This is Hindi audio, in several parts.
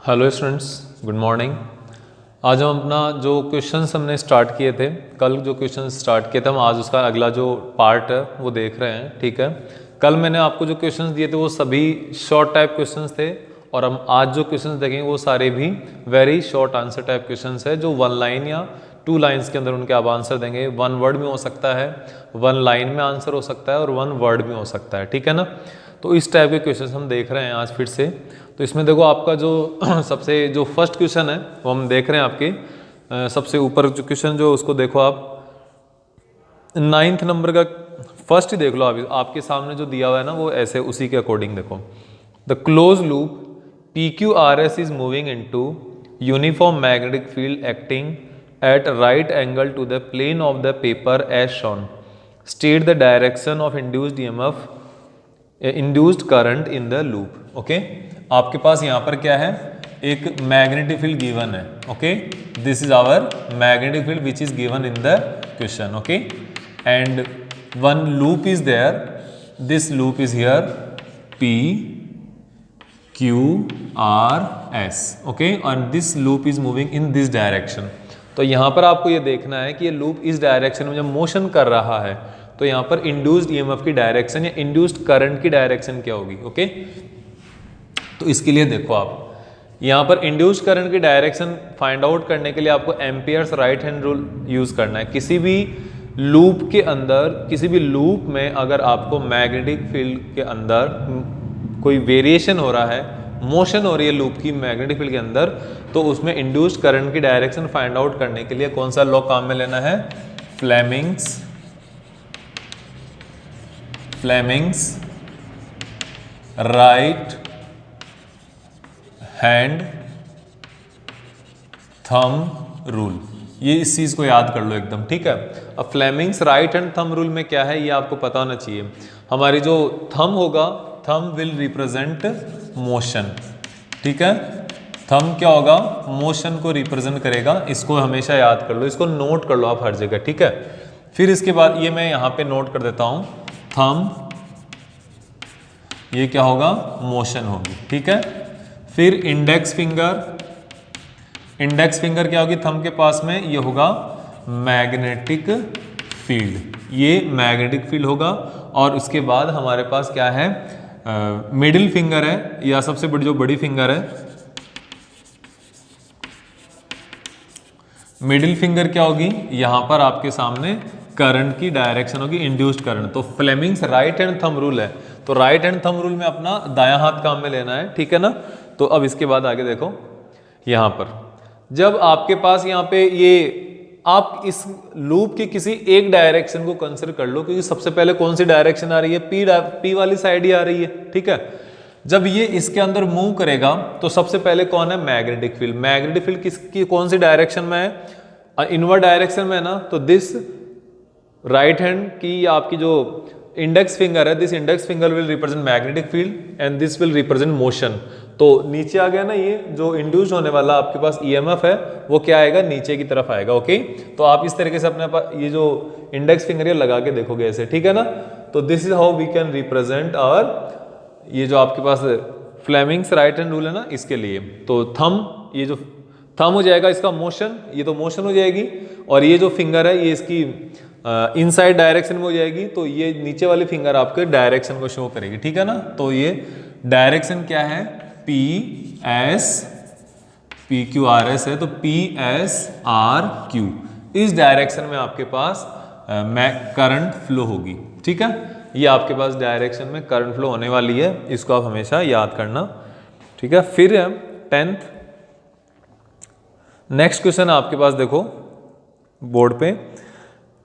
Hello students, good morning. आज हम अपना जो क्वेश्चंस हमने स्टार्ट किए थे, कल जो क्वेश्चंस स्टार्ट किए थे, हम आज उसका अगला जो पार्ट है वो देख रहे हैं। ठीक है, कल मैंने आपको जो क्वेश्चंस दिए थे वो सभी शॉर्ट टाइप क्वेश्चंस थे, और हम आज जो क्वेश्चंस देखेंगे वो सारे भी very short answer type questions है, जो 1 लाइन या 2 लाइन्स के अंदर उनके आप आंसर देंगे। 1 वर्ड में हो सकता है, 1 लाइन में आंसर हो सकता है, और 1 वर्ड में हो सकता है। ठीक है ना, तो इस टाइप के क्वेश्चंस हम देख रहे हैं आज फिर से। तो इसमें देखो आपका जो सबसे जो फर्स्ट क्वेश्चन है वो हम देख रहे हैं आपके सबसे ऊपर जो क्वेश्चन जो उसको देखो आप 9th नंबर का फर्स्ट ही देख लो। आप आपके सामने जो दिया हुआ है ना वो ऐसे उसी के अकॉर्डिंग देखो। The close loop PQRS is moving into uniform magnetic field acting at right angle to the plane of the paper as shown. State the direction of induced EMF induced current in the loop. Okay, आपके पास यहाँ पर क्या है, एक मैग्नेटिक फील्ड गिवन है। Okay, this is our magnetic field which is given in the question. Okay, and one loop is there, this loop is here PQRS। Okay, and this loop is moving in this direction. तो यहाँ पर आपको ये देखना है कि ये लूप इस डायरेक्शन में जब मोशन कर रहा है तो यहाँ पर इंड्यूस्ड EMF की डायरेक्शन या इंड्यूस्ड करंट की डायरेक्शन क्या होगी। ओके, तो इसके लिए देखो आप यहाँ पर इंड्यूस्ड करंट की डायरेक्शन फाइंड आउट करने के लिए आपको amperes right hand rule use करना है। किसी भी लूप के अंदर, किसी भी लूप में अगर आपको मैग्नेटिक फील्ड के अंदर कोई वेरिएशन हो रहा है, मोशन हो रही है लूप की मैग्नेटिक फील्ड के अंदर, तो उसमें इंड्यूस्ड करंट की डायरेक्शन फाइंड आउट करने के लिए कौन सा लॉ काम में लेना है, Fleming's right hand thumb rule. ये इस चीज को याद कर लो एकदम। ठीक है, अब Fleming's right hand thumb rule में क्या है ये आपको पता होना चाहिए। हमारी जो थंब होगा, थंब विल रिप्रेजेंट मोशन। ठीक है, थंब क्या होगा, मोशन को रिप्रेजेंट करेगा। इसको हमेशा याद कर लो, इसको नोट कर लो आप हर जगह। ठीक है, फिर इसके बाद ये मैं यहां पे नोट कर देता हूं, थंब ये क्या होगा, मोशन होगी। ठीक है, फिर इंडेक्स फिंगर क्या होगी थंब के पास में, ये होगा मैग्नेटिक फील्ड, ये मैग्नेटिक फील्ड होगा। और उसके बाद हमारे पास क्या है, मिडिल फिंगर है, या सबसे बड़ी जो बड़ी फिंगर है, मिडिल फिंगर क्या होगी, यहां पर आपके सामने करंट की डायरेक्शन होगी, इंड्यूस्ड करंट। तो Fleming's right hand thumb rule है, तो राइट हैंड थंब रूल में अपना दायां हाथ काम में लेना है। ठीक है ना, तो अब इसके बाद आगे देखो, यहां पर जब आपके पास यहाँ पे ये आप इस लूप की किसी एक डायरेक्शन को कंसीडर कर लो, क्योंकि सबसे पहले कौन सी डायरेक्शन आ रही है, पी वाली साइड ही आ रही है। ठीक है, जब ये इसके अंदर मूव करेगा तो सबसे पहले कौन है, मैग्नेटिक फील्ड। मैग्नेटिक फील्ड किसकी कौन सी डायरेक्शन में है, इनवर्ड डायरेक्शन में है ना, तो दिस राइट हैंड की आपकी जो इंडेक्स फिंगर है, this index finger will represent magnetic field and this will represent motion. तो नीचे आ गया ना, ये जो इंड्यूस होने वाला आपके पास EMF है वो क्या आएगा, नीचे की तरफ आएगा। ओके, तो आप इस तरीके से अपने पास ये जो इंडेक्स फिंगर है लगा के देखोगे ऐसे। ठीक है ना, तो this is how we can represent our, ये जो आपके पास फ्लेमिंग्स राइट हैंड रूल है ना, इसके लिए। तो थंब, ये जो थंब हो जाएगा इसका मोशन, ये तो मोशन हो जाएगी, और ये जो फिंगर है ये इसकी इनसाइड डायरेक्शन में हो जाएगी, तो ये नीचे वाली फिंगर आपके डायरेक्शन को शो करेगी। ठीक है ना, तो ये डायरेक्शन क्या है, PQRS है, तो PSRQ, इस डायरेक्शन में आपके पास करंट फ्लो होगी। ठीक है, ये आपके पास डायरेक्शन में करंट फ्लो होने वाली है, इसको आप हमेशा याद करना। ठीक है, फिर 10th नेक्स्ट क्वेश्चन आपके पास देखो बोर्ड पे,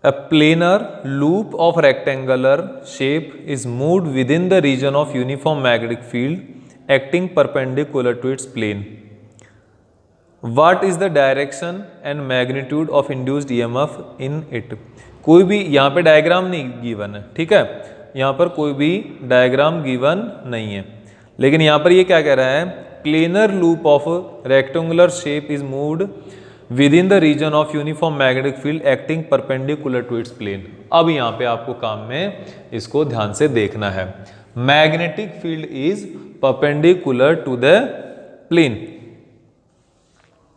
A planar loop of rectangular shape is moved within the region of uniform magnetic field acting perpendicular to its plane. What is the direction and magnitude of induced EMF in it? कोई भी यहाँ पे डायग्राम नहीं गिवन है। ठीक है, यहाँ पर कोई भी डायग्राम गिवन नहीं है, लेकिन यहाँ पर ये क्या कह रहा है, planar loop of rectangular shape is moved within the region of uniform magnetic field acting perpendicular to its plane। अब यहाँ पे आपको काम में इसको ध्यान से देखना है। Magnetic field is perpendicular to the plane.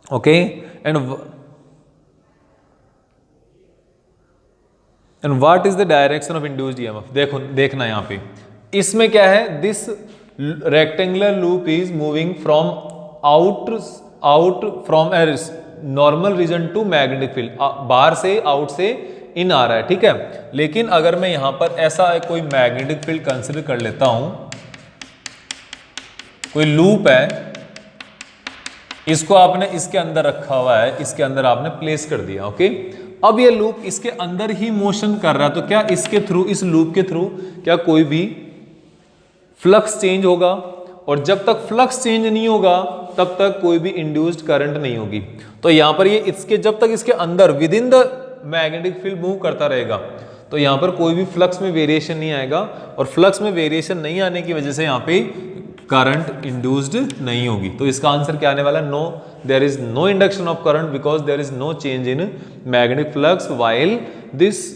Okay. And what is the direction of induced EMF? देखो देखना यहाँ पे इसमें क्या है, this rectangular loop is moving from out from a normal region to magnetic field, बाहर से आउट से इन आ रहा है, ठीक है। लेकिन अगर मैं यहां पर ऐसा कोई मैग्नेटिक फील्ड कंसीडर कर लेता हूं, कोई लूप है, इसको आपने इसके अंदर रखा हुआ है, इसके अंदर आपने प्लेस कर दिया, ओके। अब ये लूप इसके अंदर ही मोशन कर रहा है, तो क्या इसके थ्रू, इस लूप के थ्रू क्या कोई भी फ्लक्स चेंज होगा? और जब तक फ्लक्स चेंज नहीं होगा तब तक कोई भी इंड्यूस्ड करंट नहीं होगी। तो यहां पर ये इसके, जब तक इसके अंदर with in the magnetic field move करता रहेगा तो यहां पर कोई भी फ्लक्स में वेरिएशन नहीं आएगा, और फ्लक्स में वेरिएशन नहीं आने की वजह से यहां पे करंट इंड्यूस्ड नहीं होगी। तो इसका आंसर क्या आने वाला है? No, there is no induction of current because there is no change in magnetic flux while this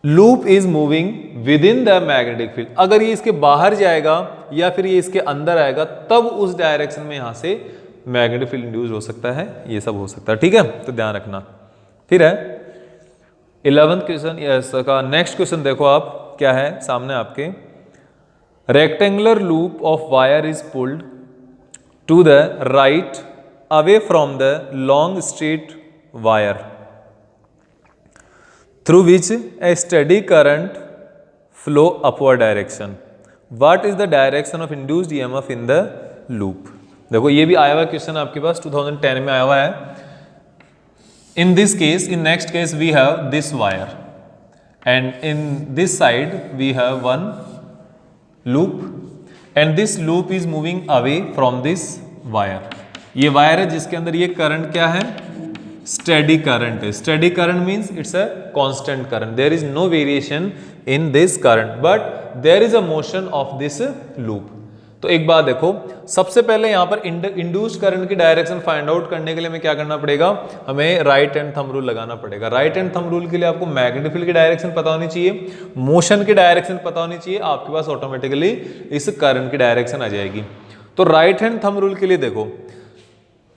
loop is moving within the magnetic field. अगर ये इसके बाहर जाएगा या फिर ये इसके अंदर आएगा तब उस डायरेक्शन में यहां से मैग्नेटिक फील्ड इंड्यूस हो सकता है, ये सब हो सकता है, ठीक है। तो ध्यान रखना। फिर है 11th क्वेश्चन का नेक्स्ट क्वेश्चन देखो आप, क्या है सामने आपके, rectangular loop of wire is pulled to the right away from the long straight wire through which a steady current flow upward direction. What is the direction of induced EMF in the loop? देखो ये भी आया हुआ क्वेश्चन आपके पास 2010 में आया हुआ है। In this case, in next case we have this wire and in this side we have one loop and this loop is moving away from this wire. ये वायर है जिसके अंदर ये करंट क्या है? स्टेडी करंट है। Steady current means it's a constant current, there is no variation in this current but there is a motion of this loop. तो एक बात देखो, सबसे पहले यहां पर इंड्यूस्ड करंट की डायरेक्शन फाइंड आउट करने के लिए हमें क्या करना पड़ेगा? हमें राइट हैंड थंब रूल लगाना पड़ेगा। राइट हैंड थंब रूल के लिए आपको मैग्नेटिक फील्ड की डायरेक्शन पता होनी चाहिए, मोशन की डायरेक्शन पता होनी चाहिए, आपके पास ऑटोमेटिकली इस करंट की डायरेक्शन आ जाएगी। तो राइट हैंड थंब रूल के लिए देखो,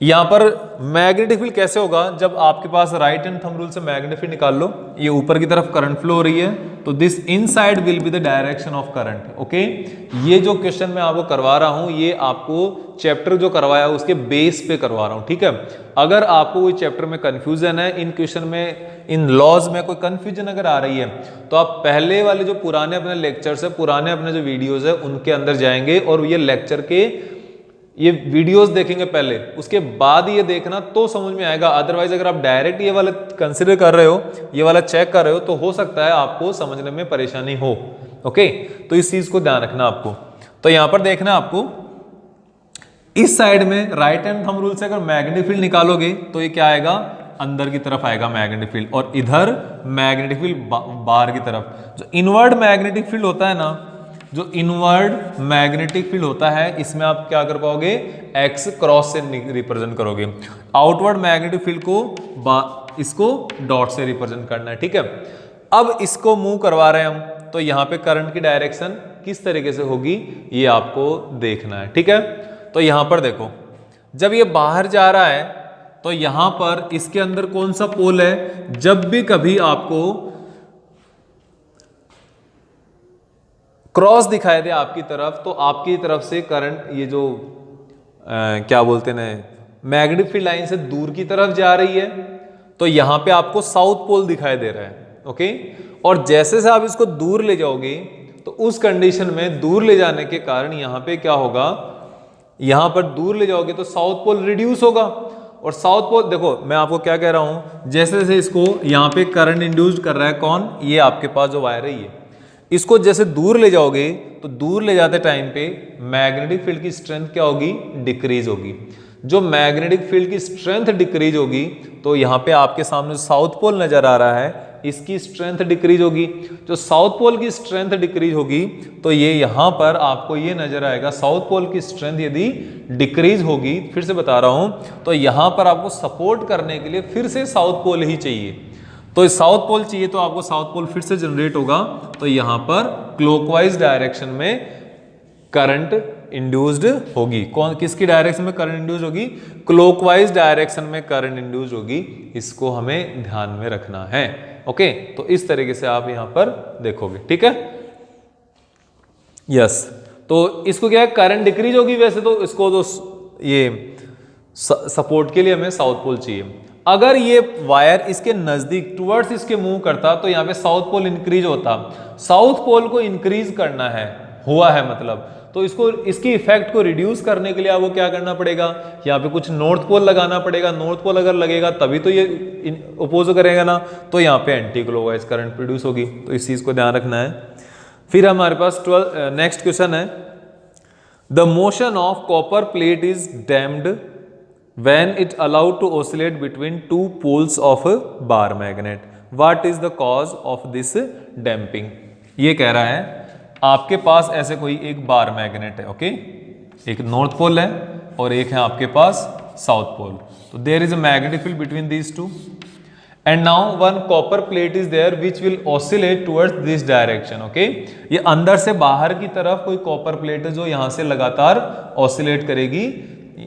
यहां पर मैग्नेटिक फील्ड कैसे होगा? जब आपके पास राइट हैंड थंब रूल से मैग्नेटिक फील्ड निकाल लो, ये ऊपर की तरफ करंट फ्लो हो रही है, तो this inside will be the direction of current, okay. ये जो क्वेश्चन मैं आपको करवा रहा हूं, ये आपको चैप्टर जो करवाया उसके बेस पे करवा रहा हूं, ठीक है। अगर आपको कोई चैप्टर में कंफ्यूजन है, इन क्वेश्चन में, इन लॉज में कोई कंफ्यूजन अगर आ रही है, तो आप पहले वाले जो पुराने अपने लेक्चर्स है, पुराने अपने जो वीडियोज है, उनके अंदर जाएंगे और ये लेक्चर के ये वीडियोस देखेंगे पहले, उसके बाद ये देखना तो समझ में आएगा। अदरवाइज अगर आप डायरेक्ट ये वाला कंसिडर कर रहे हो, ये वाला चेक कर रहे हो, तो हो सकता है आपको समझने में परेशानी हो, ओके। तो इस चीज को ध्यान रखना आपको। तो यहां पर देखना आपको, इस साइड में राइट हैंड थंब रूल से अगर मैग्नेटिक फील्ड निकालोगे तो ये क्या आएगा? अंदर की तरफ आएगा मैग्नेटिक फील्ड, और इधर मैग्नेटिक फील्ड बाहर की तरफ। जो इनवर्ड मैग्नेटिक फील्ड होता है ना, जो इनवर्ड मैग्नेटिक फील्ड होता है, इसमें आप क्या कर पाओगे? एक्स क्रॉस से रिप्रेजेंट करोगे। आउटवर्ड मैग्नेटिक फील्ड को इसको डॉट से रिप्रेजेंट करना है, ठीक है। अब इसको मूव करवा रहे हैं हम, तो यहां पे करंट की डायरेक्शन किस तरीके से होगी ये आपको देखना है, ठीक है। तो यहां पर देखो, जब ये बाहर जा रहा है तो यहां पर इसके अंदर कौन सा पोल है? जब भी कभी आपको क्रॉस दिखाई दे आपकी तरफ, तो आपकी तरफ से करंट, ये जो क्या बोलते हैं, मैग्नेटिक फील्ड लाइन से दूर की तरफ जा रही है, तो यहां पे आपको साउथ पोल दिखाई दे रहा है, ओके। और जैसे से आप इसको दूर ले जाओगे, तो उस कंडीशन में दूर ले जाने के कारण यहां पे क्या होगा? यहां पर दूर ले जाओगे तो साउथ पोल रिड्यूस होगा, और साउथ पोल, देखो मैं आपको क्या कह रहा हूं, जैसे जैसे इसको यहां पे करंट इंड्यूस्ड कर रहा है कौन? ये आपके पास जो वायर है, ये इसको जैसे दूर ले जाओगे तो दूर ले जाते टाइम पे मैग्नेटिक फील्ड की स्ट्रेंथ क्या होगी? डिक्रीज होगी। जो मैग्नेटिक फील्ड की स्ट्रेंथ डिक्रीज होगी, तो यहाँ पे आपके सामने साउथ पोल नजर आ रहा है, इसकी स्ट्रेंथ डिक्रीज होगी। जो साउथ पोल की स्ट्रेंथ डिक्रीज होगी, तो ये यहाँ पर आपको ये नजर आएगा, साउथ पोल की स्ट्रेंथ यदि डिक्रीज होगी, फिर से बता रहा हूं, तो यहाँ पर आपको सपोर्ट करने के लिए फिर से साउथ पोल ही चाहिए। तो साउथ पोल चाहिए तो आपको साउथ पोल फिर से जनरेट होगा, तो यहां पर क्लॉकवाइज डायरेक्शन में करंट इंड्यूस्ड होगी। कौन किसकी डायरेक्शन में करंट इंड्यूस होगी? क्लॉकवाइज डायरेक्शन में करंट इंड्यूस होगी। इसको हमें ध्यान में रखना है। ओके, तो इस तरीके से आप यहां पर देखोगे, ठीक है। यस, तो इसको क्या है, करंट डिक्रीज होगी। वैसे तो इसको तो ये सपोर्ट के लिए हमें साउथ पोल चाहिए। अगर ये वायर इसके नजदीक टुवर्ड्स इसके मूव करता तो यहाँ पे साउथ पोल इंक्रीज होता। साउथ पोल को इंक्रीज करना है, हुआ है मतलब, तो इसको इसकी इफेक्ट को रिड्यूस करने के लिए आपको क्या करना पड़ेगा, यहाँ पे कुछ नॉर्थ पोल लगाना पड़ेगा। नॉर्थ पोल अगर लगेगा तभी तो ये अपोज करेगा ना, तो यहाँ पे एंटी क्लॉकवाइज करंट प्रोड्यूस होगी। तो इस चीज को ध्यान रखना है। फिर हमारे पास नेक्स्ट क्वेश्चन है, the motion of copper plate is damped when it allowed to oscillate between two poles of a bar magnet. What is the cause of this damping? ये कह रहा है आपके पास ऐसे कोई एक बार मैग्नेट है, ओके, एक नॉर्थ पोल है और एक है आपके पास साउथ पोल। तो there is a magnetic field between these two and now one copper plate is there which will oscillate towards this direction. Okay, ये अंदर से बाहर की तरफ कोई कॉपर प्लेट है जो यहां से लगातार ऑसिलेट करेगी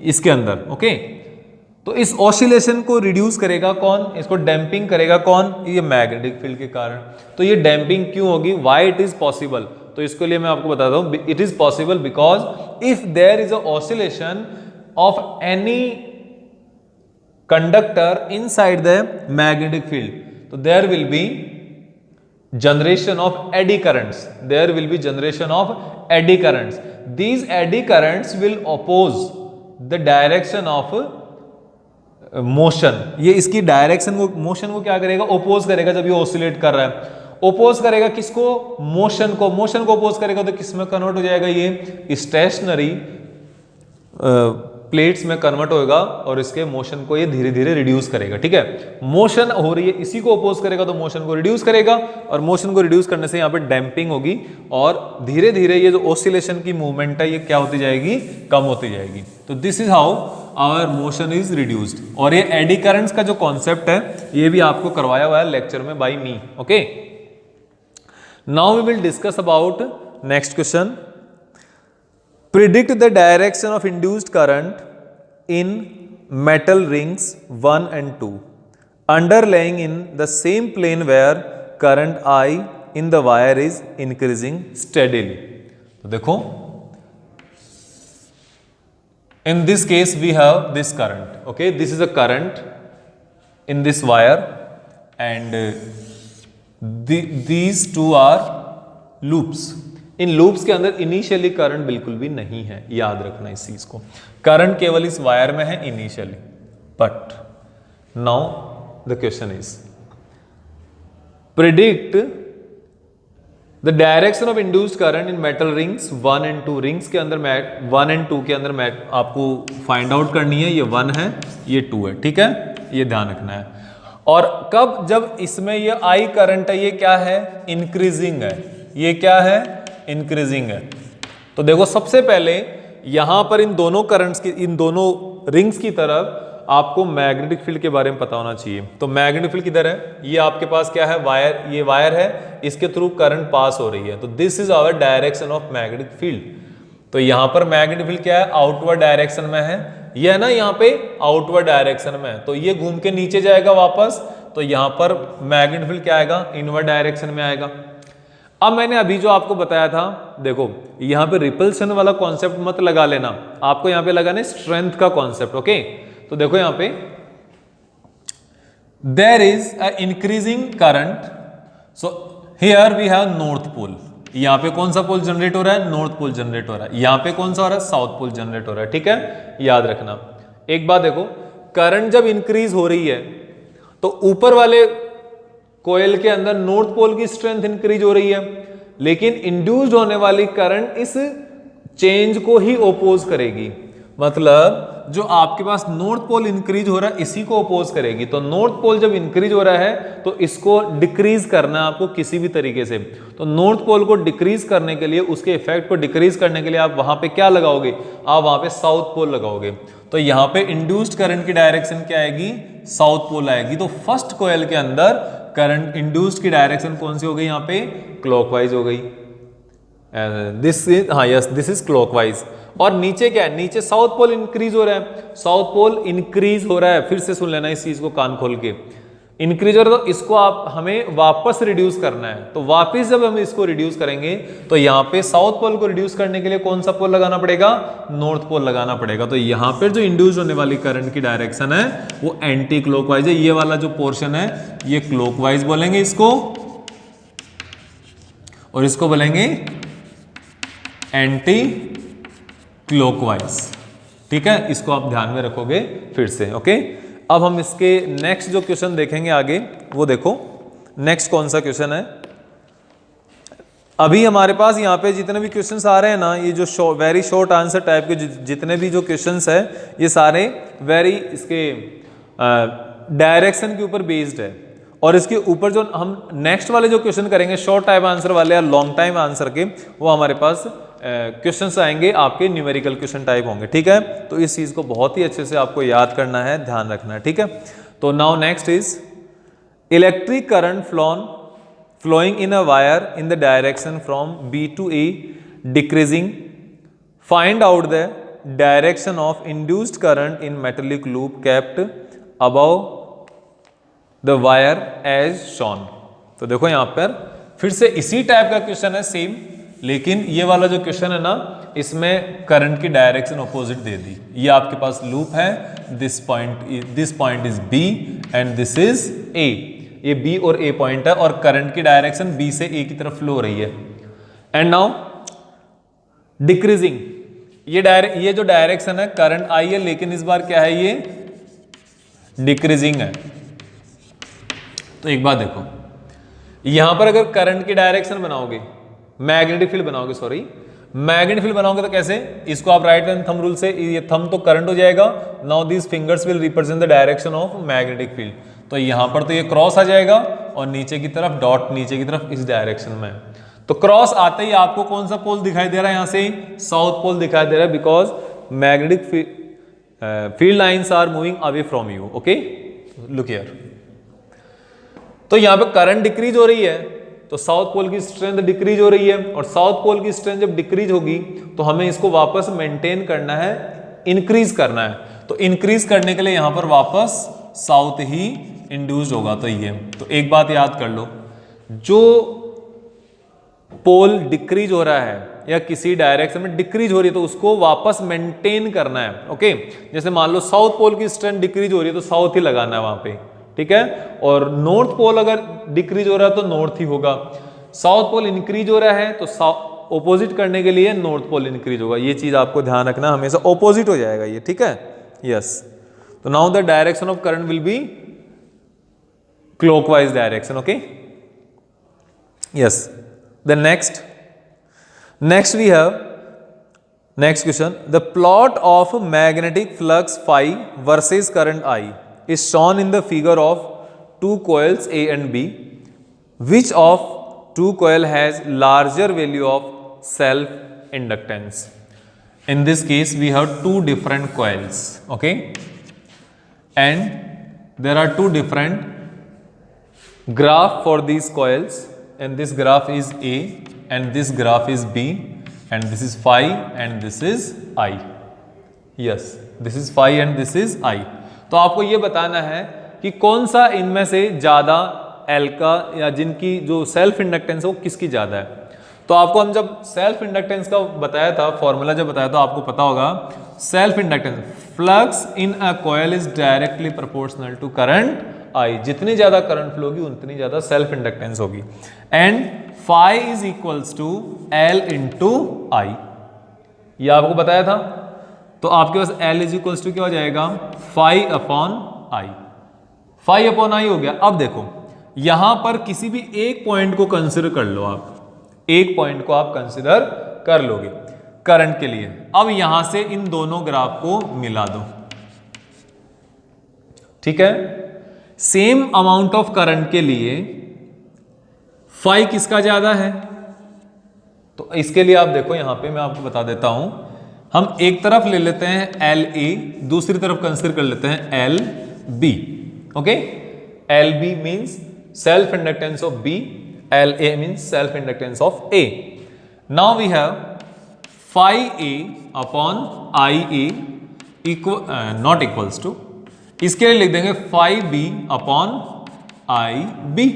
इसके अंदर। ओके, तो इस ऑसिलेशन को रिड्यूस करेगा कौन, इसको डैम्पिंग करेगा कौन, ये मैग्नेटिक फील्ड के कारण। तो ये डैम्पिंग क्यों होगी, व्हाई इट इज पॉसिबल, तो इसके लिए मैं आपको बताता हूं। It is possible because if there is a oscillation of any conductor inside the magnetic field, तो there will be generation of eddy currents, there will be generation of eddy currents. These eddy currents will oppose the direction of motion. ये इसकी डायरेक्शन को, मोशन को क्या करेगा, ओपोज करेगा। जब ये ऑसिलेट कर रहा है, ओपोज करेगा किसको, मोशन को। मोशन को ओपोज करेगा तो किस में कन्वर्ट हो जाएगा, ये स्टेशनरी प्लेट्स में कन्वर्ट होगा और इसके मोशन को ये धीरे धीरे रिड्यूस करेगा। ठीक है, मोशन हो रही है, इसी को ओपोज करेगा तो मोशन को रिड्यूस करेगा और मोशन को रिड्यूस करने से यहाँ पे डैम्पिंग होगी और धीरे धीरे ये जो ऑसिलेशन की मूवमेंट है ये क्या होती जाएगी, कम होती जाएगी। तो this is how our motion is reduced. और ये एडी करंट्स का जो कॉन्सेप्ट है ये भी आपको करवाया हुआ है लेक्चर में by me. Okay, now we will discuss about next question. Predict the direction of induced current in metal rings 1 and 2 underlying in the same plane where current I in the wire is increasing steadily. तो देखो, in this case we have this current. Okay, this is a current in this wire and these two are loops. In loops के अंदर इनिशियली करंट बिल्कुल भी नहीं है, याद रखना इस चीज को। करंट केवल इस वायर में है initially. But now the question is predict the direction of induced current in metal rings 1 and 2। Rings के अंदर 1 and 2 के अंदर आपको फाइंड आउट करनी है। ये 1 है, ये 2 है। ठीक है, ये ध्यान रखना है। और कब, जब इसमें ये आई करंट है, ये क्या है, इंक्रीजिंग है। ये क्या है, इंक्रीजिंग है। तो देखो, सबसे पहले यहां पर इन दोनों करंट्स की, इन दोनों रिंग्स की तरफ आपको मैग्नेटिक फील्ड के बारे में पता होना चाहिए। तो मैग्नेटिक फील्ड किधर है, ये आपके पास क्या है, वायर, ये वायर है, इसके थ्रू करंट पास हो रही है। तो this is our direction of magnetic field. तो यहां पर मैग्नेटिक फील्ड क्या है, आउटवर्ड डायरेक्शन में है। ये है ना यहाँ पे आउटवर्ड डायरेक्शन में, तो ये घूम के नीचे जाएगा वापस। तो यहां पर मैग्नेटिक फील्ड क्या आएगा, इनवर्ड डायरेक्शन में आएगा। अब मैंने अभी जो आपको बताया था, देखो यहां पे रिपल्शन वाला कॉन्सेप्ट मत लगा लेना, आपको यहां पे लगाना स्ट्रेंथ का कॉन्सेप्ट। ओके, तो देखो यहां पे there is a increasing current, so here we have north pole. यहां पे कौन सा पोल जनरेट हो रहा है, नॉर्थ पोल जनरेट हो रहा है। यहां पे कौन सा हो रहा है, साउथ पोल जनरेट हो रहा है। ठीक है, याद रखना एक बात, देखो करंट जब इंक्रीज हो रही है तो ऊपर वाले कोयल के अंदर नॉर्थ पोल की स्ट्रेंथ इंक्रीज हो रही है, लेकिन इंड्यूस्ड होने वाली करंट इस चेंज को ही ओपोज करेगी। मतलब जो आपके पास नॉर्थ पोल इंक्रीज हो रहा है इसी को ओपोज करेगी। तो नॉर्थ पोल जब इंक्रीज हो रहा है तो इसको डिक्रीज करना है आपको किसी भी तरीके से। तो नॉर्थ पोल को डिक्रीज करने के लिए, उसके इफेक्ट को डिक्रीज करने के लिए आप वहां पे क्या लगाओगे, आप वहां पे साउथ पोल लगाओगे। तो यहां पे इंड्यूस्ड करंट की डायरेक्शन क्या आएगी, साउथ पोल आएगी। तो फर्स्ट कोयल के अंदर करंट इंड्यूस्ड की डायरेक्शन कौन सी हो गई, यहां पे क्लॉकवाइज हो गई। दिस इज, हाँ यस, दिस इज क्लॉकवाइज। और नीचे क्या है, नीचे साउथ पोल इंक्रीज हो रहा है, साउथ पोल इंक्रीज हो रहा है, फिर से सुन लेना इस चीज को कान खोल के, इंक्रीज हो रहा है, तो इसको आप हमें वापस रिड्यूस करना है। तो वापस जब हम इसको रिड्यूस करेंगे तो यहाँ पे साउथ पोल को रिड्यूस करने के लिए कौन सा पोल लगाना पड़ेगा, नॉर्थ पोल लगाना पड़ेगा। तो यहाँ पर जो इंड्यूस होने वाली करंट की डायरेक्शन है वो एंटी क्लॉकवाइज है। ये वाला जो पोर्शन है ये क्लॉकवाइज बोलेंगे इसको, और इसको बोलेंगे एंटी क्लॉकवाइज। ठीक है, इसको आप ध्यान में रखोगे फिर से। ओके, अब हम इसके नेक्स्ट जो क्वेश्चन देखेंगे आगे, वो देखो नेक्स्ट कौन सा क्वेश्चन है। अभी हमारे पास यहाँ पे जितने भी क्वेश्चंस आ रहे हैं ना, ये जो वेरी शॉर्ट आंसर टाइप के जितने भी जो क्वेश्चंस है, ये सारे वेरी इसके डायरेक्शन के ऊपर बेस्ड है। और इसके ऊपर जो हम नेक्स्ट वाले जो क्वेश्चन करेंगे शॉर्ट टाइम आंसर वाले या लॉन्ग टाइम आंसर के, वो हमारे पास क्वेश्चंस आएंगे, आपके न्यूमेरिकल क्वेश्चन टाइप होंगे। ठीक है, तो इस चीज को बहुत ही अच्छे से आपको याद करना है, ध्यान रखना है। ठीक है, तो now next is electric current flowing in a wire in the direction from B to A decreasing. Find out the direction of induced current in metallic loop kept above the wire as shown. तो देखो यहाँ पर फिर से इसी टाइप का क्वेश्चन है सेम, लेकिन ये वाला जो क्वेश्चन है ना, इसमें करंट की डायरेक्शन अपोजिट दे दी। ये आपके पास लूप है, this point is B and this is A। ये B और A पॉइंट है और करंट की डायरेक्शन B से A की तरफ फ्लो हो रही है। एंड नाउ डिक्रीजिंग, ये जो डायरेक्शन है करंट आई है, लेकिन इस बार क्या है, ये डिक्रीजिंग है। तो एक बात देखो, यहां पर अगर करंट की डायरेक्शन बनाओगे, मैग्नेटिक फील्ड बनाओगे, सॉरी मैग्नेटिक फील्ड बनाओगे, तो कैसे, इसको आप राइट हैंड थंब रूल से, ये थंब तो करंट हो जाएगा। Now this fingers will represent the direction of magnetic field. तो यहां पर तो ये क्रॉस आ जाएगा और नीचे की तरफ डॉट, नीचे की तरफ इस डायरेक्शन में। तो क्रॉस आते ही आपको कौन सा पोल दिखाई दे रहा है, यहां से साउथ पोल दिखाई दे रहा है, because magnetic field lines are moving away from you. Okay, look here. तो यहां पे करंट डिक्रीज हो रही है, तो साउथ पोल की स्ट्रेंथ डिक्रीज हो रही है, और साउथ पोल की स्ट्रेंथ जब डिक्रीज होगी तो हमें इसको वापस मेंटेन करना है, इंक्रीज करना है। तो इंक्रीज करने के लिए यहां पर वापस साउथ ही इंड्यूस्ड होगा। तो ये, तो एक बात याद कर लो, जो पोल डिक्रीज हो रहा है या किसी डायरेक्शन में डिक्रीज हो रही है, तो उसको वापस मेंटेन करना है। ओके, जैसे मान लो साउथ पोल की स्ट्रेंथ डिक्रीज हो रही है, तो साउथ ही लगाना है वहां पे। ठीक है, और नॉर्थ पोल अगर डिक्रीज हो रहा है तो नॉर्थ ही होगा। साउथ पोल इंक्रीज हो रहा है तो ऑपोजिट करने के लिए नॉर्थ पोल इंक्रीज होगा। ये चीज आपको ध्यान रखना, हमेशा ऑपोजिट हो जाएगा ये। ठीक है, यस। तो now the direction of current will be clockwise direction. Okay, yes. Then next we have next question. The plot of magnetic flux phi versus current I is shown in the figure of two coils A and B. Which of two coil has larger value of self inductance? In this case we have two different coils. Okay, and there are two different graph for these coils, and this graph is A and this graph is B, and this is phi and this is I. Yes, this is phi and this is I. तो आपको ये बताना है कि कौन सा इनमें से ज्यादा L का, या जिनकी जो सेल्फ इंडक्टेंस है वो किसकी ज्यादा है। तो आपको हम जब सेल्फ इंडक्टेंस का बताया था, फॉर्मूला जब बताया, तो आपको पता होगा self inductance, flux in a coil is directly proportional to current I. जितनी ज्यादा करंट फ्लो होगी उतनी ज्यादा सेल्फ इंडक्टेंस होगी। And phi is equals to L into I, ये आपको बताया था। तो आपके पास एल इज इक्वल्स टू क्या हो जाएगा, phi upon I. Phi upon I हो गया। अब देखो यहां पर किसी भी एक पॉइंट को कंसिडर कर लो, आप एक पॉइंट को आप कंसिडर कर लोगे करंट के लिए। अब यहां से इन दोनों ग्राफ को मिला दो। ठीक है, सेम अमाउंट ऑफ करंट के लिए फाई किसका ज्यादा है, तो इसके लिए आप देखो यहां पे मैं आपको बता देता हूं। हम एक तरफ ले लेते हैं एल ए, दूसरी तरफ कंसिडर कर लेते हैं L B. Okay, L B means self inductance of B, L A means self inductance of A. Now we have phi A upon I A equal naught equals to, इसके लिए लिख देंगे phi B upon I B.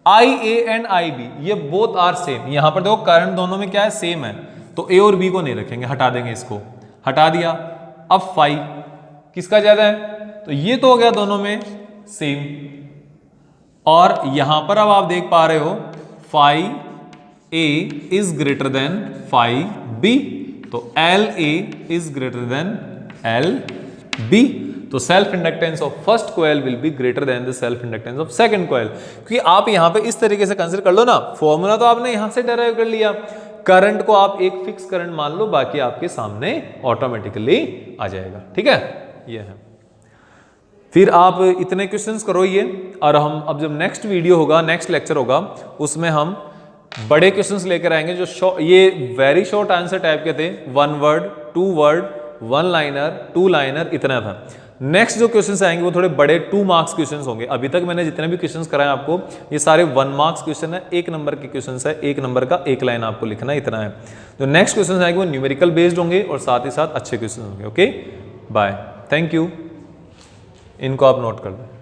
I A and I B ये बोथ आर सेम, यहां पर देखो करंट दोनों में क्या है, सेम है, तो ए और बी को नहीं रखेंगे, हटा देंगे, इसको हटा दिया। अब फाई किसका ज्यादा है, तो ये तो हो गया दोनों में सेम, और यहां पर अब आप देख पा रहे हो phi A is greater than phi B, तो L A is greater than L B, तो self inductance of first coil will be greater than the self inductance of second coil. क्योंकि आप यहां पे इस तरीके से कंसीडर कर लो ना, फॉर्मूला तो आपने यहां से डेराइव कर लिया, करंट को आप एक फिक्स करंट मान लो, बाकी आपके सामने ऑटोमेटिकली आ जाएगा, ठीक है, ये है। फिर आप इतने क्वेश्चंस करो ये, और हम अब जब नेक्स्ट वीडियो होगा, नेक्स्ट लेक्चर होगा, उसमें हम बड़े क्वेश्चंस लेकर आएंगे जो ये वेरी शॉर्ट आंसर टाइप के थे, 1 वर्ड 2 वर्ड 1 लाइनर 2 लाइनर इतना था। नेक्स्ट जो क्वेश्चंस आएंगे वो थोड़े बड़े 2 मार्क्स क्वेश्चंस होंगे। अभी तक मैंने जितने भी क्वेश्चंस कराए आपको ये सारे 1 मार्क्स क्वेश्चन है, 1 नंबर के क्वेश्चंस है, 1 नंबर का 1 लाइन आपको लिखना है, इतना है। जो नेक्स्ट क्वेश्चंस आएंगे वो न्यूमेरिकल बेस्ड होंगे और साथ ही साथ अच्छे क्वेश्चन होंगे। ओके बाय, थैंक यू, इनको आप नोट कर दें।